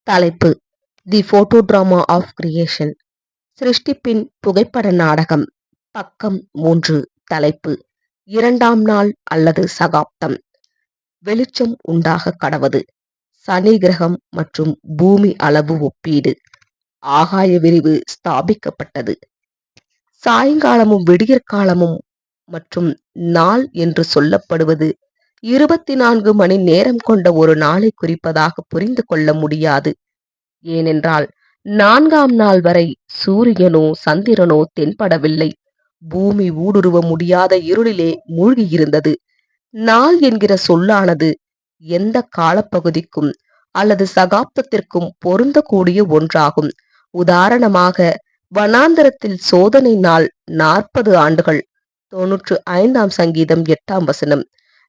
தலைப்பு: the photo drama of creation. சிருஷ்டிப்பின் புகைப்பட நாடகம். பக்கம் 3. தலைப்பு: இரண்டாம் நாள் அல்லது சகாப்தம். வெளிச்சம் உண்டாக கடவது. சனி கிரகம் மற்றும் பூமி அளவு ஒப்பீடு. ஆகாய விரிவு ஸ்தாபிக்கப்பட்டது. சாயங்காலமும் விடியற்காலமும் மற்றும் நாள் என்று சொல்லப்படுவது 24 மணி நேரம் கொண்ட ஒரு நாளை குறிப்பதாக புரிந்து கொள்ள முடியாது. ஏனென்றால் 4ஆம் நாள் வரை சூரியனோ சந்திரனோ தென்படவில்லை. பூமி ஊடுருவ முடியாத இருளிலே மூழ்கியிருந்தது. நாள் என்கிற சொல்லானது எந்த காலப்பகுதிக்கும் அல்லது சகாப்தத்திற்கும் பொருந்தக்கூடிய ஒன்றாகும். உதாரணமாக, வனாந்தரத்தில் சோதனை நாள் 40 ஆண்டுகள். 95ஆம் சங்கீதம் 8ஆம் வசனம்.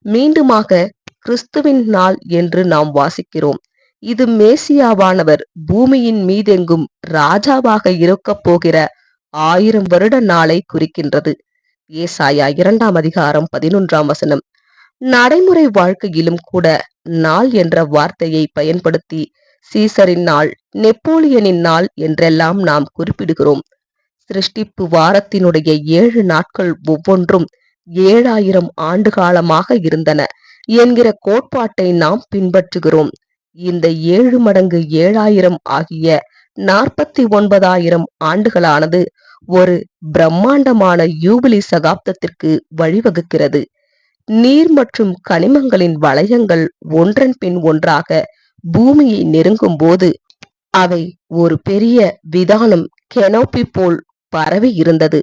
மீண்டுமாக கிறிஸ்துவின் நாள் என்று நாம் வாசிக்கிறோம். இது மேசியாவானவர் பூமியின் மீதெங்கும் ராஜாவாக இருக்கப் போகிற 1000 வருட நாளை குறிக்கின்றது. ஏசாயா 2ஆம் அதிகாரம் 11ஆம் வசனம். நடைமுறை வாழ்க்கையிலும் கூட நாள் என்ற வார்த்தையை பயன்படுத்தி சீசரின் நாள், நெப்போலியனின் நாள் என்றெல்லாம் நாம் குறிப்பிடுகிறோம். சிருஷ்டிப்பு வாரத்தினுடைய 7 நாட்கள் ஒவ்வொன்றும் 7000 ஆண்டு காலமாக இருந்தன என்கிற கோட்பாட்டை நாம் பின்பற்றுகிறோம். இந்த 7 மடங்கு 7000 ஆகிய 49,000 ஆண்டுகளானது ஒரு பிரம்மாண்டமான யூபிலி சகாப்தத்திற்கு வழிவகுக்கிறது. நீர் மற்றும் கனிமங்களின் வளையங்கள் ஒன்றன் பின் ஒன்றாக பூமியை நெருங்கும் போது அவை ஒரு பெரிய விதானம் கெனோப்பி போல் பரவி இருந்தது.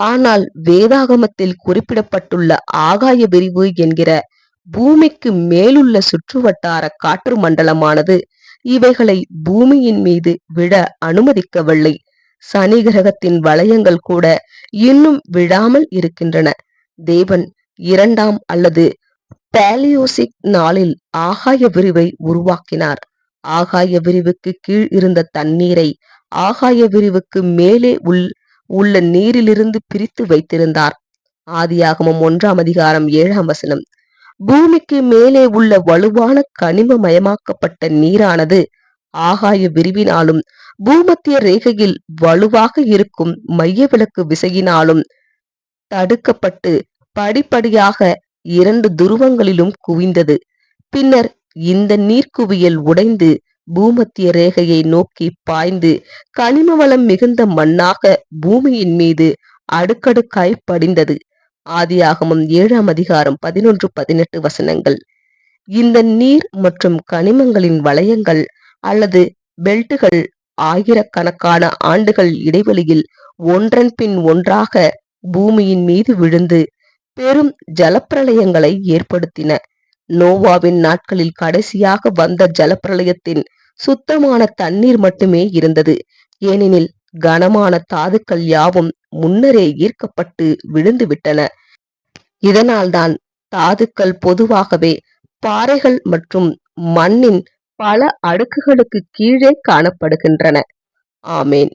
ஆனால் வேதாகமத்தில் குறிப்பிடப்பட்டுள்ள ஆகாய விரிவு என்கிற பூமிக்கு மேலுள்ள சுற்றுவட்டார காற்று மண்டலமானது இவைகளை பூமியின் மீது விட அனுமதிக்கவில்லை. சனி கிரகத்தின் வளையங்கள் கூட இன்னும் விழாமல் இருக்கின்றன. தேவன் 2ஆம் அல்லது பாலியோசிக் நாளில் ஆகாய விரிவை உருவாக்கினார். ஆகாய விரிவுக்கு கீழ் இருந்த தண்ணீரை ஆகாய விரிவுக்கு மேலே உள்ள நீரிலிருந்து பிரித்து வைத்திருந்தார். ஆதியாகமம் 1ஆம் அதிகாரம் 7ஆம் வசனம். பூமிக்கு மேலே உள்ள வலுவான கனிமமயமாக்கப்பட்ட நீரானது ஆகாய விரிவினாலும் பூமத்திய ரேகையில் வலுவாக இருக்கும் மையவிலக்கு விசையினாலும் தடுக்கப்பட்டு படிப்படியாக 2 துருவங்களிலும் குவிந்தது. பின்னர் இந்த நீர்க்குவியல் உடைந்து பூமத்திய ரேகையை நோக்கி பாய்ந்து கனிம வளம் மிகுந்த மண்ணாக பூமியின் மீது அடுக்கடுக்காய் படிந்தது. ஆதியாகமம் 7ஆம் அதிகாரம் 11-18 வசனங்கள். இந்த நீர் மற்றும் கனிமங்களின் வளையங்கள் அல்லது பெல்ட்டுகள் ஆயிரக்கணக்கான ஆண்டுகள் இடைவெளியில் ஒன்றன் பின் ஒன்றாக பூமியின் மீது விழுந்து பெரும் ஜலப்பிரளயங்களை ஏற்படுத்தின. நோவாவின் நாட்களில் கடைசியாக வந்த ஜலப்பிரளயத்தின் சுத்தமான தண்ணீர் மட்டுமே இருந்தது. ஏனெனில் கனமான தாதுக்கள் யாவும் முன்னரே ஈர்க்கப்பட்டு விழுந்து விட்டன. இதனால்தான் தாதுக்கள் பொதுவாகவே பாறைகள் மற்றும் மண்ணின் பல அடுக்குகளுக்கு கீழே காணப்படுகின்றன. ஆமேன்.